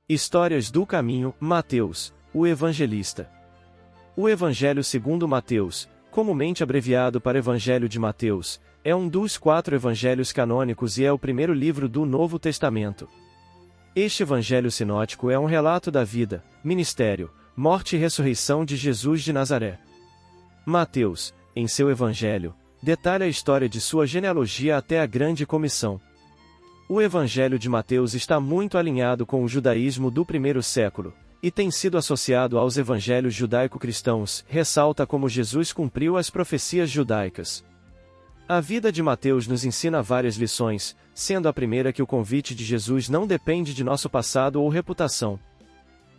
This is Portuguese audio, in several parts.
Histórias do Caminho, Mateus, o Evangelista. O Evangelho segundo Mateus, comumente abreviado para Evangelho de Mateus, é um dos 4 evangelhos canônicos e é o primeiro livro do Novo Testamento. Este evangelho sinótico é um relato da vida, ministério, morte e ressurreição de Jesus de Nazaré. Mateus, em seu evangelho, detalha a história de sua genealogia até a grande comissão. O Evangelho de Mateus está muito alinhado com o judaísmo do primeiro século, e tem sido associado aos evangelhos judaico-cristãos, ressalta como Jesus cumpriu as profecias judaicas. A vida de Mateus nos ensina várias lições, sendo a primeira que o convite de Jesus não depende de nosso passado ou reputação.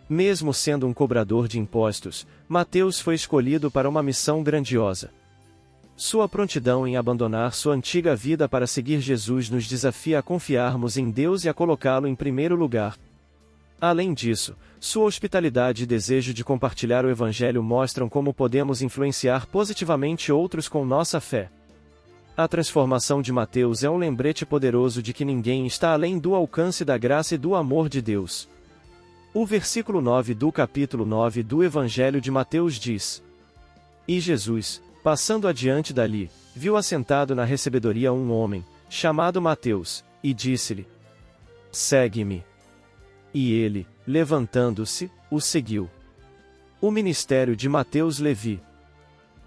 Mesmo sendo um cobrador de impostos, Mateus foi escolhido para uma missão grandiosa. Sua prontidão em abandonar sua antiga vida para seguir Jesus nos desafia a confiarmos em Deus e a colocá-lo em primeiro lugar. Além disso, sua hospitalidade e desejo de compartilhar o Evangelho mostram como podemos influenciar positivamente outros com nossa fé. A transformação de Mateus é um lembrete poderoso de que ninguém está além do alcance da graça e do amor de Deus. O versículo 9 do capítulo 9 do Evangelho de Mateus diz: E Jesus, passando adiante dali, viu assentado na recebedoria um homem, chamado Mateus, e disse-lhe: Segue-me. E ele, levantando-se, o seguiu. O ministério de Mateus Levi.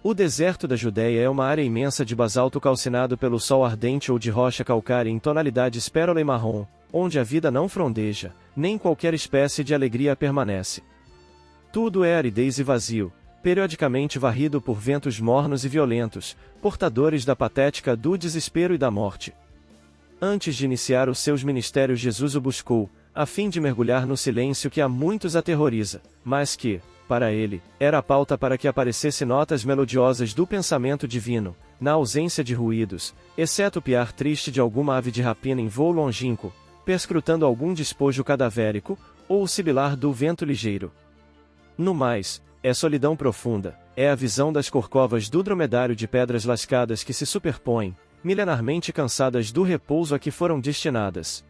O deserto da Judéia é uma área imensa de basalto calcinado pelo sol ardente ou de rocha calcária em tonalidades pérola e marrom, onde a vida não frondeja, nem qualquer espécie de alegria permanece. Tudo é aridez e vazio, periodicamente varrido por ventos mornos e violentos, portadores da patética do desespero e da morte. Antes de iniciar os seus ministérios, Jesus o buscou, a fim de mergulhar no silêncio que a muitos aterroriza, mas que, para ele, era a pauta para que aparecesse notas melodiosas do pensamento divino, na ausência de ruídos, exceto o piar triste de alguma ave de rapina em voo longínquo, perscrutando algum despojo cadavérico, ou o sibilar do vento ligeiro. No mais, é solidão profunda, é a visão das corcovas do dromedário de pedras lascadas que se superpõem, milenarmente cansadas do repouso a que foram destinadas.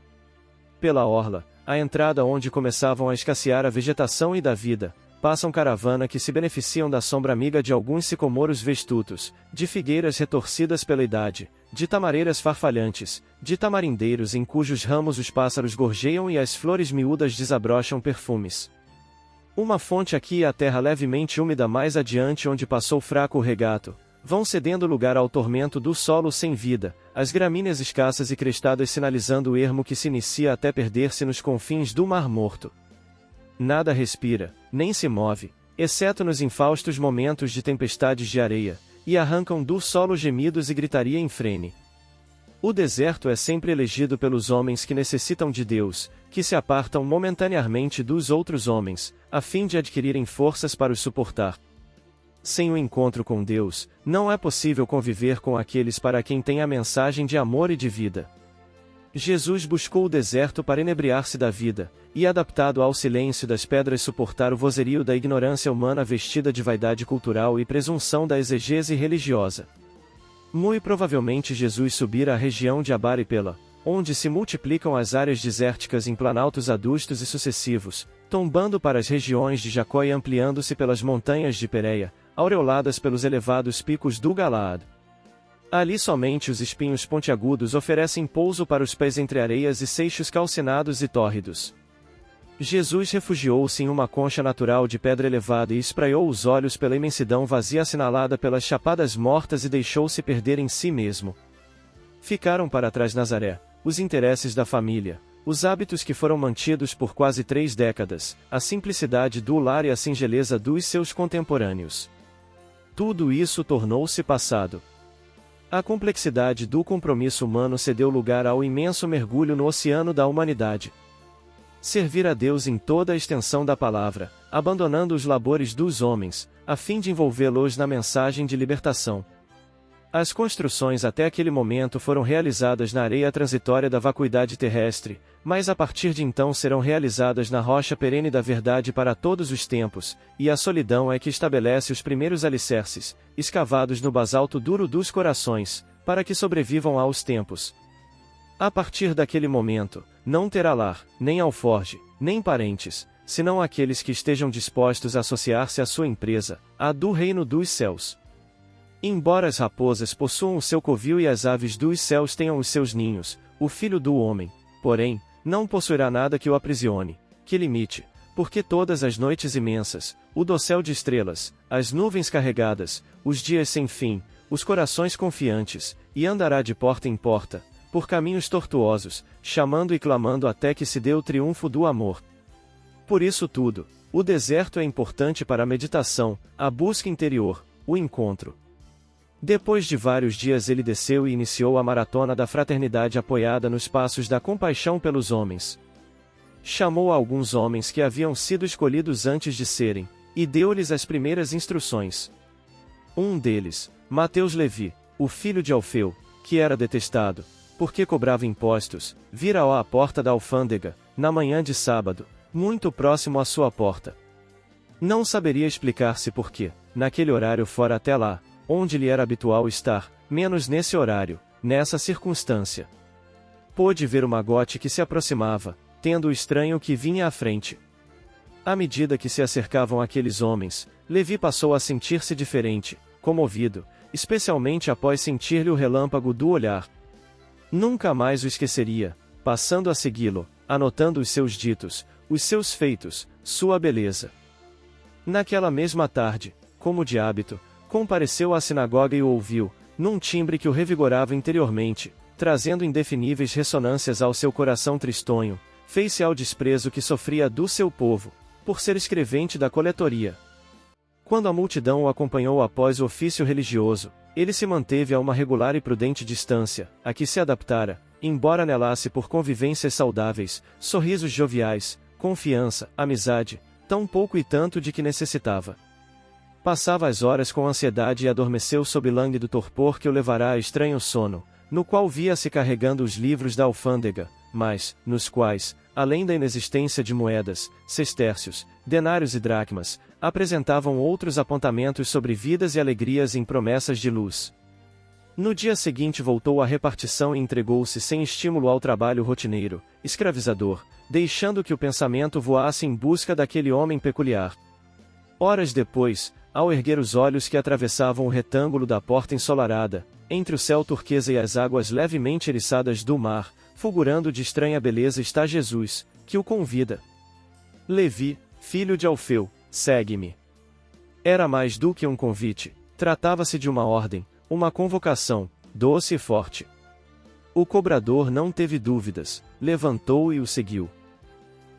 Pela orla, a entrada onde começavam a escassear a vegetação e da vida, passam caravana que se beneficiam da sombra amiga de alguns sicomoros vestutos, de figueiras retorcidas pela idade, de tamareiras farfalhantes, de tamarindeiros em cujos ramos os pássaros gorjeiam e as flores miúdas desabrocham perfumes. Uma fonte aqui e a terra levemente úmida mais adiante onde passou fraco o regato, vão cedendo lugar ao tormento do solo sem vida, as gramíneas escassas e crestadas sinalizando o ermo que se inicia até perder-se nos confins do Mar Morto. Nada respira, nem se move, exceto nos infaustos momentos de tempestades de areia, e arrancam do solo gemidos e gritaria infrene. O deserto é sempre elegido pelos homens que necessitam de Deus, que se apartam momentaneamente dos outros homens, a fim de adquirirem forças para os suportar. Sem o encontro com Deus, não é possível conviver com aqueles para quem tem a mensagem de amor e de vida. Jesus buscou o deserto para inebriar-se da vida, e adaptado ao silêncio das pedras suportar o vozerio da ignorância humana vestida de vaidade cultural e presunção da exegese religiosa. Muito provavelmente Jesus subira à região de Abaripela, onde se multiplicam as áreas desérticas em planaltos adustos e sucessivos, tombando para as regiões de Jacó e ampliando-se pelas montanhas de Pereia, aureoladas pelos elevados picos do Galaad. Ali somente os espinhos pontiagudos oferecem pouso para os pés entre areias e seixos calcinados e tórridos. Jesus refugiou-se em uma concha natural de pedra elevada e espraiou os olhos pela imensidão vazia assinalada pelas chapadas mortas e deixou-se perder em si mesmo. Ficaram para trás Nazaré, os interesses da família, os hábitos que foram mantidos por quase 3 décadas, a simplicidade do lar e a singeleza dos seus contemporâneos. Tudo isso tornou-se passado. A complexidade do compromisso humano cedeu lugar ao imenso mergulho no oceano da humanidade. Servir a Deus em toda a extensão da palavra, abandonando os labores dos homens, a fim de envolvê-los na mensagem de libertação. As construções até aquele momento foram realizadas na areia transitória da vacuidade terrestre, mas a partir de então serão realizadas na rocha perene da verdade para todos os tempos, e a solidão é que estabelece os primeiros alicerces, escavados no basalto duro dos corações, para que sobrevivam aos tempos. A partir daquele momento, não terá lar, nem alforge, nem parentes, senão aqueles que estejam dispostos a associar-se à sua empresa, a do reino dos céus. Embora as raposas possuam o seu covil e as aves dos céus tenham os seus ninhos, o Filho do Homem, porém, não possuirá nada que o aprisione, que limite, porque todas as noites imensas, o dossel de estrelas, as nuvens carregadas, os dias sem fim, os corações confiantes, e andará de porta em porta, por caminhos tortuosos, chamando e clamando até que se dê o triunfo do amor. Por isso tudo, o deserto é importante para a meditação, a busca interior, o encontro. Depois de vários dias ele desceu e iniciou a maratona da fraternidade apoiada nos passos da compaixão pelos homens. Chamou alguns homens que haviam sido escolhidos antes de serem, e deu-lhes as primeiras instruções. Um deles, Mateus Levi, o filho de Alfeu, que era detestado, porque cobrava impostos, vira-o à porta da alfândega, na manhã de sábado, muito próximo à sua porta. Não saberia explicar-se por que, naquele horário fora até lá, onde lhe era habitual estar, menos nesse horário, nessa circunstância. Pôde ver o magote que se aproximava, tendo o estranho que vinha à frente. À medida que se acercavam aqueles homens, Levi passou a sentir-se diferente, comovido, especialmente após sentir-lhe o relâmpago do olhar. Nunca mais o esqueceria, passando a segui-lo, anotando os seus ditos, os seus feitos, sua beleza. Naquela mesma tarde, como de hábito, compareceu à sinagoga e o ouviu, num timbre que o revigorava interiormente, trazendo indefiníveis ressonâncias ao seu coração tristonho, fez-se ao desprezo que sofria do seu povo, por ser escrevente da coletoria. Quando a multidão o acompanhou após o ofício religioso, ele se manteve a uma regular e prudente distância, a que se adaptara, embora anelasse por convivências saudáveis, sorrisos joviais, confiança, amizade, tão pouco e tanto de que necessitava. Passava as horas com ansiedade e adormeceu sob lânguido torpor que o levará a estranho sono, no qual via-se carregando os livros da alfândega, mas, nos quais, além da inexistência de moedas, sestércios, denários e dracmas, apresentavam outros apontamentos sobre vidas e alegrias em promessas de luz. No dia seguinte voltou à repartição e entregou-se sem estímulo ao trabalho rotineiro, escravizador, deixando que o pensamento voasse em busca daquele homem peculiar. Horas depois, ao erguer os olhos que atravessavam o retângulo da porta ensolarada, entre o céu turquesa e as águas levemente eriçadas do mar, fulgurando de estranha beleza está Jesus, que o convida. Levi, filho de Alfeu, segue-me. Era mais do que um convite, tratava-se de uma ordem, uma convocação, doce e forte. O cobrador não teve dúvidas, levantou e o seguiu.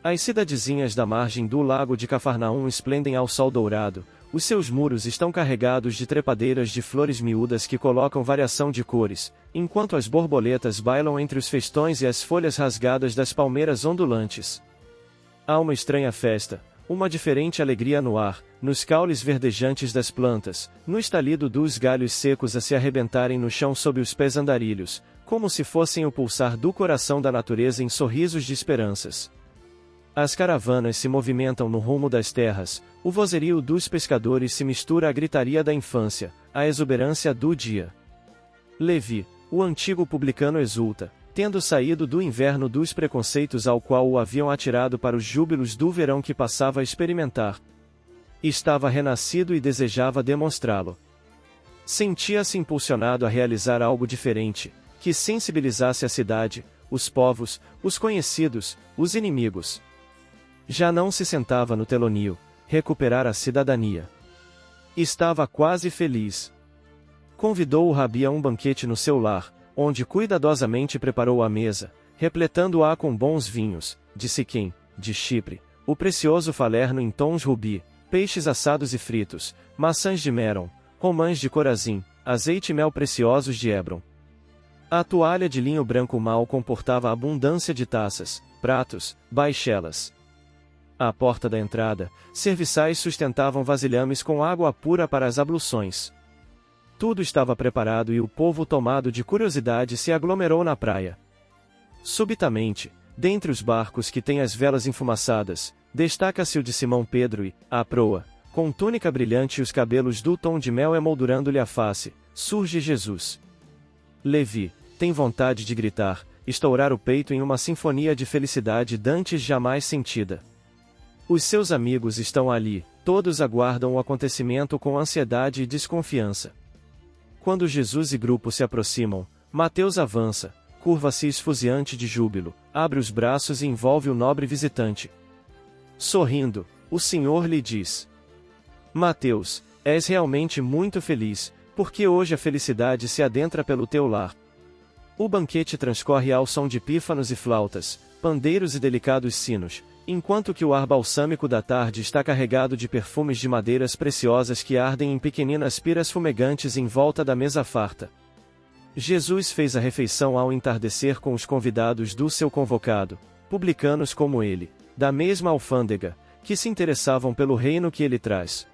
As cidadezinhas da margem do lago de Cafarnaum esplendem ao sol dourado, os seus muros estão carregados de trepadeiras de flores miúdas que colocam variação de cores, enquanto as borboletas bailam entre os festões e as folhas rasgadas das palmeiras ondulantes. Há uma estranha festa, uma diferente alegria no ar, nos caules verdejantes das plantas, no estalido dos galhos secos a se arrebentarem no chão sob os pés andarilhos, como se fossem o pulsar do coração da natureza em sorrisos de esperanças. As caravanas se movimentam no rumo das terras, o vozerio dos pescadores se mistura à gritaria da infância, à exuberância do dia. Levi, o antigo publicano exulta, tendo saído do inverno dos preconceitos ao qual o haviam atirado para os júbilos do verão que passava a experimentar. Estava renascido e desejava demonstrá-lo. Sentia-se impulsionado a realizar algo diferente, que sensibilizasse a cidade, os povos, os conhecidos, os inimigos. Já não se sentava no telonio, recuperar a cidadania. Estava quase feliz. Convidou o rabi a um banquete no seu lar, onde cuidadosamente preparou a mesa, repletando-a com bons vinhos, de Siquém, de Chipre, o precioso falerno em tons rubi, peixes assados e fritos, maçãs de Meron, romãs de Corazim, azeite e mel preciosos de Hebron. A toalha de linho branco mal comportava abundância de taças, pratos, baixelas. À porta da entrada, serviçais sustentavam vasilhames com água pura para as abluções. Tudo estava preparado e o povo tomado de curiosidade se aglomerou na praia. Subitamente, dentre os barcos que têm as velas enfumaçadas, destaca-se o de Simão Pedro e, à proa, com túnica brilhante e os cabelos do tom de mel emoldurando-lhe a face, surge Jesus. Levi tem vontade de gritar, estourar o peito em uma sinfonia de felicidade dantes jamais sentida. Os seus amigos estão ali, todos aguardam o acontecimento com ansiedade e desconfiança. Quando Jesus e grupo se aproximam, Mateus avança, curva-se esfuziante de júbilo, abre os braços e envolve o nobre visitante. Sorrindo, o Senhor lhe diz: Mateus, és realmente muito feliz, porque hoje a felicidade se adentra pelo teu lar. O banquete transcorre ao som de pífanos e flautas, pandeiros e delicados sinos, enquanto que o ar balsâmico da tarde está carregado de perfumes de madeiras preciosas que ardem em pequeninas piras fumegantes em volta da mesa farta. Jesus fez a refeição ao entardecer com os convidados do seu convocado, publicanos como ele, da mesma alfândega, que se interessavam pelo reino que ele traz.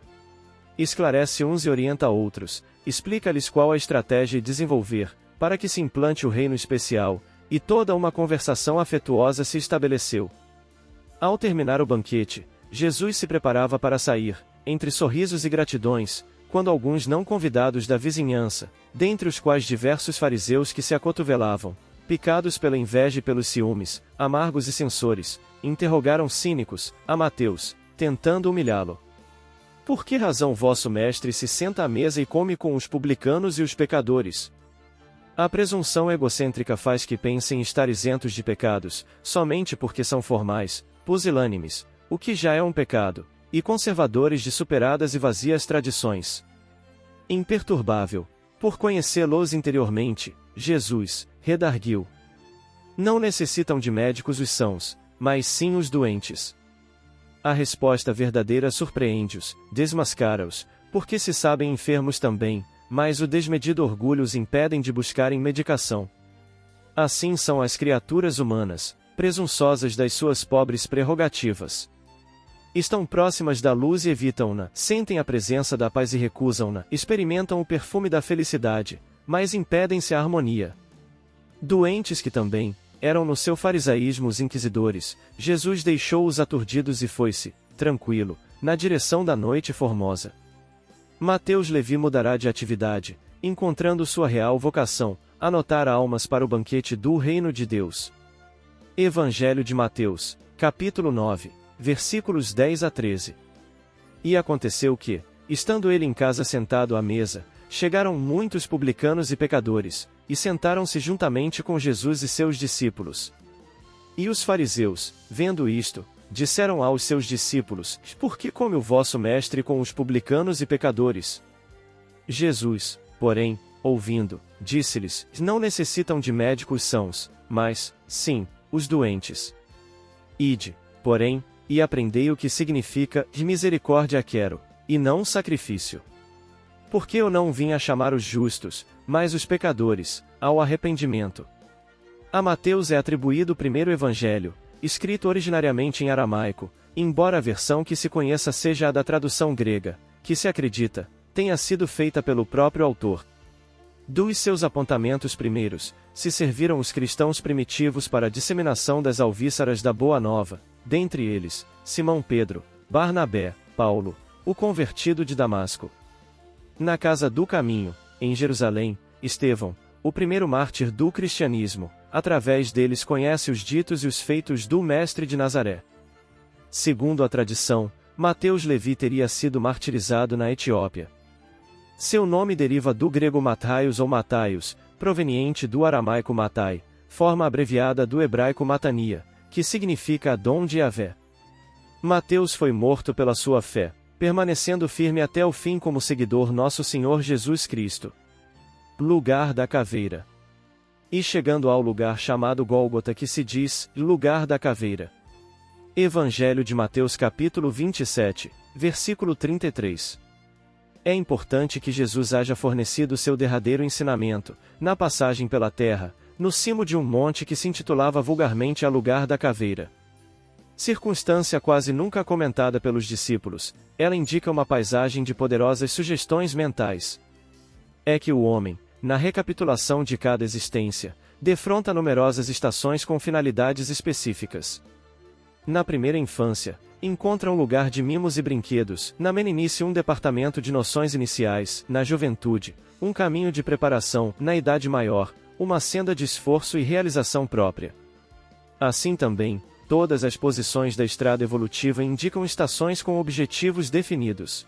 Esclarece uns e orienta outros, explica-lhes qual a estratégia desenvolver, para que se implante o reino especial, e toda uma conversação afetuosa se estabeleceu. Ao terminar o banquete, Jesus se preparava para sair, entre sorrisos e gratidões, quando alguns não convidados da vizinhança, dentre os quais diversos fariseus que se acotovelavam, picados pela inveja e pelos ciúmes, amargos e censores, interrogaram cínicos a Mateus, tentando humilhá-lo. Por que razão vosso mestre se senta à mesa e come com os publicanos e os pecadores? A presunção egocêntrica faz que pensem estar isentos de pecados, somente porque são formais, pusilânimes, o que já é um pecado, e conservadores de superadas e vazias tradições. Imperturbável, por conhecê-los interiormente, Jesus redarguiu: não necessitam de médicos os sãos, mas sim os doentes. A resposta verdadeira surpreende-os, desmascara-os, porque se sabem enfermos também, mas o desmedido orgulho os impedem de buscarem medicação. Assim são as criaturas humanas, presunçosas das suas pobres prerrogativas. Estão próximas da luz e evitam-na, sentem a presença da paz e recusam-na, experimentam o perfume da felicidade, mas impedem-se a harmonia. Doentes que também eram no seu farisaísmo os inquisidores, Jesus deixou-os aturdidos e foi-se, tranquilo, na direção da noite formosa. Mateus Levi mudará de atividade, encontrando sua real vocação, anotar almas para o banquete do Reino de Deus. Evangelho de Mateus, capítulo 9, versículos 10 a 13. E aconteceu que, estando ele em casa sentado à mesa, chegaram muitos publicanos e pecadores, e sentaram-se juntamente com Jesus e seus discípulos. E os fariseus, vendo isto, disseram aos seus discípulos: por que come o vosso mestre com os publicanos e pecadores? Jesus, porém, ouvindo, disse-lhes: não necessitam de médicos sãos, mas, sim, os doentes. Ide, porém, e aprendei o que significa de misericórdia quero, e não sacrifício. Porque eu não vim a chamar os justos, mas os pecadores, ao arrependimento. A Mateus é atribuído o primeiro evangelho, escrito originariamente em aramaico, embora a versão que se conheça seja a da tradução grega, que se acredita, tenha sido feita pelo próprio autor. Dos seus apontamentos primeiros, se serviram os cristãos primitivos para a disseminação das alvíçaras da Boa Nova, dentre eles, Simão Pedro, Barnabé, Paulo, o convertido de Damasco. Na Casa do Caminho, em Jerusalém, Estevão, o primeiro mártir do cristianismo, através deles conhece os ditos e os feitos do Mestre de Nazaré. Segundo a tradição, Mateus Levi teria sido martirizado na Etiópia. Seu nome deriva do grego Mataios ou Mataios, proveniente do aramaico Matai, forma abreviada do hebraico Matania, que significa dom de Yahvé. Mateus foi morto pela sua fé, permanecendo firme até o fim como seguidor nosso Senhor Jesus Cristo. Lugar da Caveira. E chegando ao lugar chamado Gólgota, que se diz, lugar da caveira. Evangelho de Mateus capítulo 27, versículo 33. É importante que Jesus haja fornecido seu derradeiro ensinamento, na passagem pela terra, no cimo de um monte que se intitulava vulgarmente a lugar da caveira. Circunstância quase nunca comentada pelos discípulos, ela indica uma paisagem de poderosas sugestões mentais. É que o homem, na recapitulação de cada existência, defronta numerosas estações com finalidades específicas. Na primeira infância, encontra um lugar de mimos e brinquedos, na meninice um departamento de noções iniciais, na juventude, um caminho de preparação, na idade maior, uma senda de esforço e realização própria. Assim também, todas as posições da estrada evolutiva indicam estações com objetivos definidos.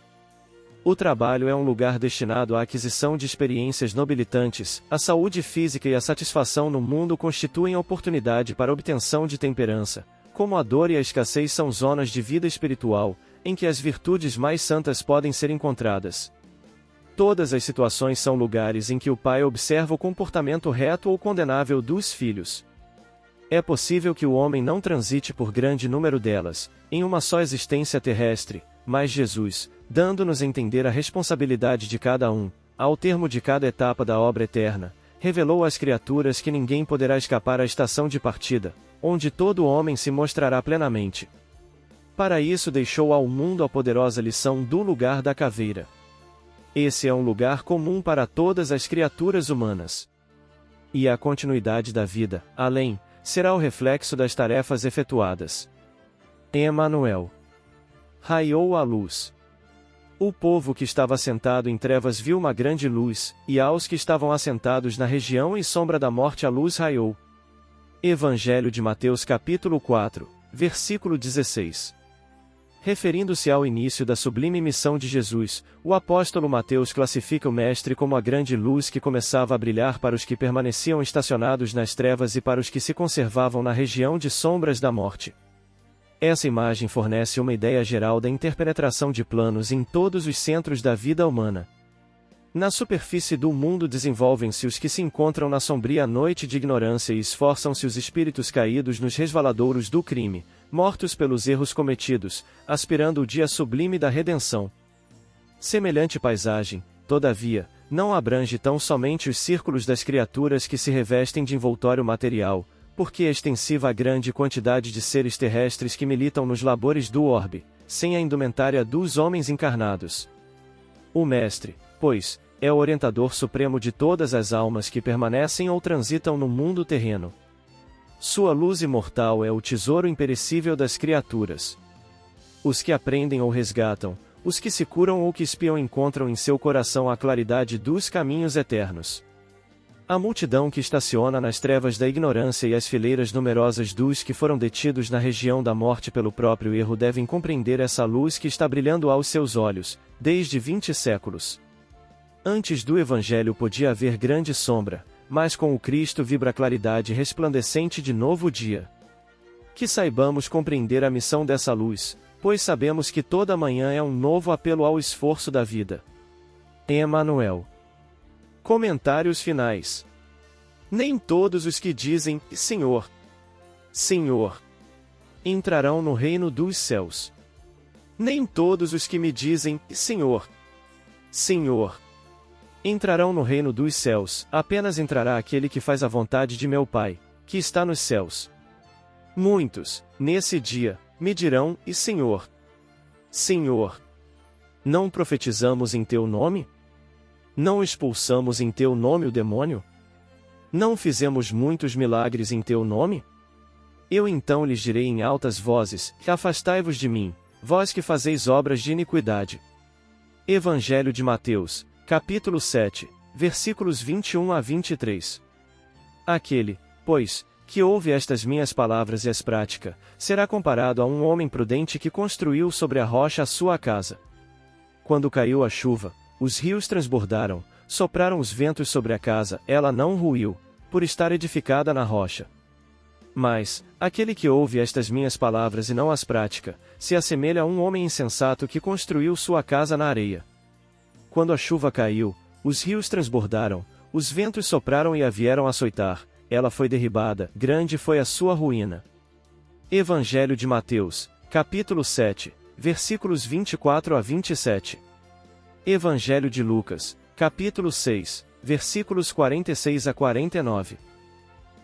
O trabalho é um lugar destinado à aquisição de experiências nobilitantes, a saúde física e a satisfação no mundo constituem oportunidade para obtenção de temperança, como a dor e a escassez são zonas de vida espiritual, em que as virtudes mais santas podem ser encontradas. Todas as situações são lugares em que o pai observa o comportamento reto ou condenável dos filhos. É possível que o homem não transite por grande número delas, em uma só existência terrestre, mas Jesus, dando-nos a entender a responsabilidade de cada um, ao termo de cada etapa da obra eterna, revelou às criaturas que ninguém poderá escapar à estação de partida, onde todo homem se mostrará plenamente. Para isso deixou ao mundo a poderosa lição do lugar da caveira. Esse é um lugar comum para todas as criaturas humanas. E a continuidade da vida, além, será o reflexo das tarefas efetuadas. Emmanuel. Raiou a luz. O povo que estava assentado em trevas viu uma grande luz, e aos que estavam assentados na região e sombra da morte a luz raiou. Evangelho de Mateus capítulo 4, versículo 16. Referindo-se ao início da sublime missão de Jesus, o apóstolo Mateus classifica o Mestre como a grande luz que começava a brilhar para os que permaneciam estacionados nas trevas e para os que se conservavam na região de sombras da morte. Essa imagem fornece uma ideia geral da interpenetração de planos em todos os centros da vida humana. Na superfície do mundo desenvolvem-se os que se encontram na sombria noite de ignorância e esforçam-se os espíritos caídos nos resvaladouros do crime, mortos pelos erros cometidos, aspirando o dia sublime da redenção. Semelhante paisagem, todavia, não abrange tão somente os círculos das criaturas que se revestem de envoltório material, porque é extensiva a grande quantidade de seres terrestres que militam nos labores do orbe, sem a indumentária dos homens encarnados. O Mestre, pois, é o orientador supremo de todas as almas que permanecem ou transitam no mundo terreno. Sua luz imortal é o tesouro imperecível das criaturas. Os que aprendem ou resgatam, os que se curam ou que espiam encontram em seu coração a claridade dos caminhos eternos. A multidão que estaciona nas trevas da ignorância e as fileiras numerosas dos que foram detidos na região da morte pelo próprio erro devem compreender essa luz que está brilhando aos seus olhos, desde 20 séculos. Antes do Evangelho podia haver grande sombra, mas com o Cristo vibra a claridade resplandecente de novo dia. Que saibamos compreender a missão dessa luz, pois sabemos que toda manhã é um novo apelo ao esforço da vida. Emmanuel. Comentários finais. Nem todos os que dizem, Senhor, Senhor, entrarão no reino dos céus. Nem todos os que me dizem, Senhor, Senhor, entrarão no reino dos céus, apenas entrará aquele que faz a vontade de meu Pai, que está nos céus. Muitos, nesse dia, me dirão, e Senhor, Senhor, não profetizamos em teu nome? Não expulsamos em teu nome o demônio? Não fizemos muitos milagres em teu nome? Eu então lhes direi em altas vozes, afastai-vos de mim, vós que fazeis obras de iniquidade. Evangelho de Mateus, capítulo 7, versículos 21 a 23. Aquele, pois, que ouve estas minhas palavras e as pratica, será comparado a um homem prudente que construiu sobre a rocha a sua casa. Quando caiu a chuva, os rios transbordaram, sopraram os ventos sobre a casa, ela não ruiu, por estar edificada na rocha. Mas, aquele que ouve estas minhas palavras e não as pratica, se assemelha a um homem insensato que construiu sua casa na areia. Quando a chuva caiu, os rios transbordaram, os ventos sopraram e a vieram açoitar, ela foi derribada, grande foi a sua ruína. Evangelho de Mateus, capítulo 7, versículos 24 a 27. Evangelho de Lucas, capítulo 6, versículos 46 a 49.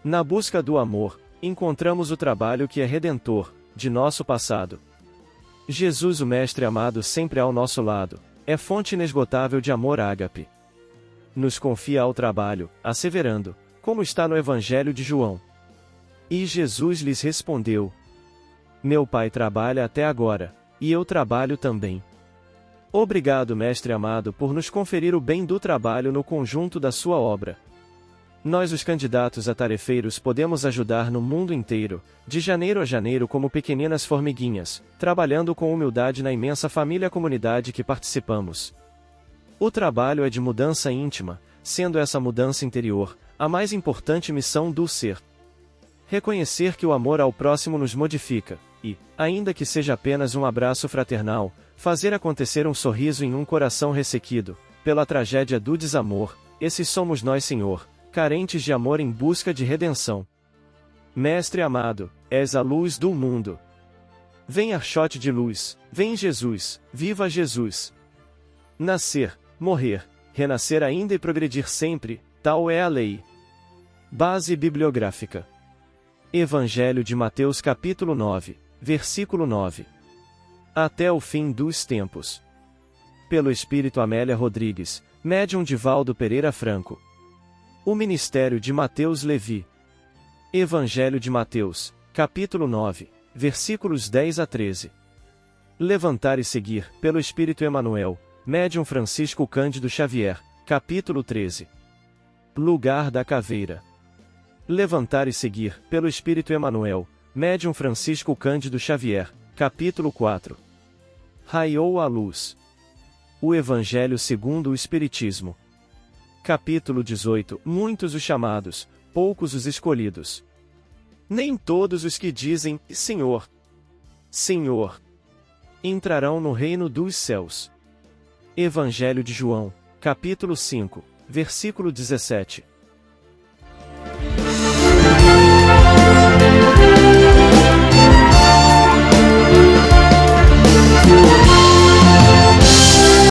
Na busca do amor, encontramos o trabalho que é redentor, de nosso passado. Jesus, o Mestre amado, sempre ao nosso lado, é fonte inesgotável de amor ágape. Nos confia ao trabalho, asseverando, como está no Evangelho de João. E Jesus lhes respondeu: Meu Pai trabalha até agora, e eu trabalho também. Obrigado, Mestre amado, por nos conferir o bem do trabalho no conjunto da sua obra. Nós, os candidatos atarefeiros, podemos ajudar no mundo inteiro, de janeiro a janeiro, como pequeninas formiguinhas, trabalhando com humildade na imensa família-comunidade que participamos. O trabalho é de mudança íntima, sendo essa mudança interior a mais importante missão do ser. Reconhecer que o amor ao próximo nos modifica, e, ainda que seja apenas um abraço fraternal, fazer acontecer um sorriso em um coração ressequido pela tragédia do desamor. Esses somos nós, Senhor, carentes de amor em busca de redenção. Mestre amado, és a luz do mundo. Vem archote de luz, vem Jesus, viva Jesus. Nascer, morrer, renascer ainda e progredir sempre, tal é a lei. Base bibliográfica. Evangelho de Mateus capítulo 9, versículo 9. Até o fim dos tempos. Pelo Espírito Amélia Rodrigues, médium Divaldo Pereira Franco. O Ministério de Mateus Levi. Evangelho de Mateus, capítulo 9, versículos 10 a 13. Levantar e seguir, pelo Espírito Emanuel, médium Francisco Cândido Xavier, capítulo 13. Lugar da caveira. Levantar e seguir, pelo Espírito Emanuel, médium Francisco Cândido Xavier, capítulo 4. Raiou a luz. O Evangelho segundo o Espiritismo. Capítulo 18. Muitos os chamados, poucos os escolhidos. Nem todos os que dizem, Senhor, Senhor, entrarão no reino dos céus. Evangelho de João, capítulo 5, versículo 17.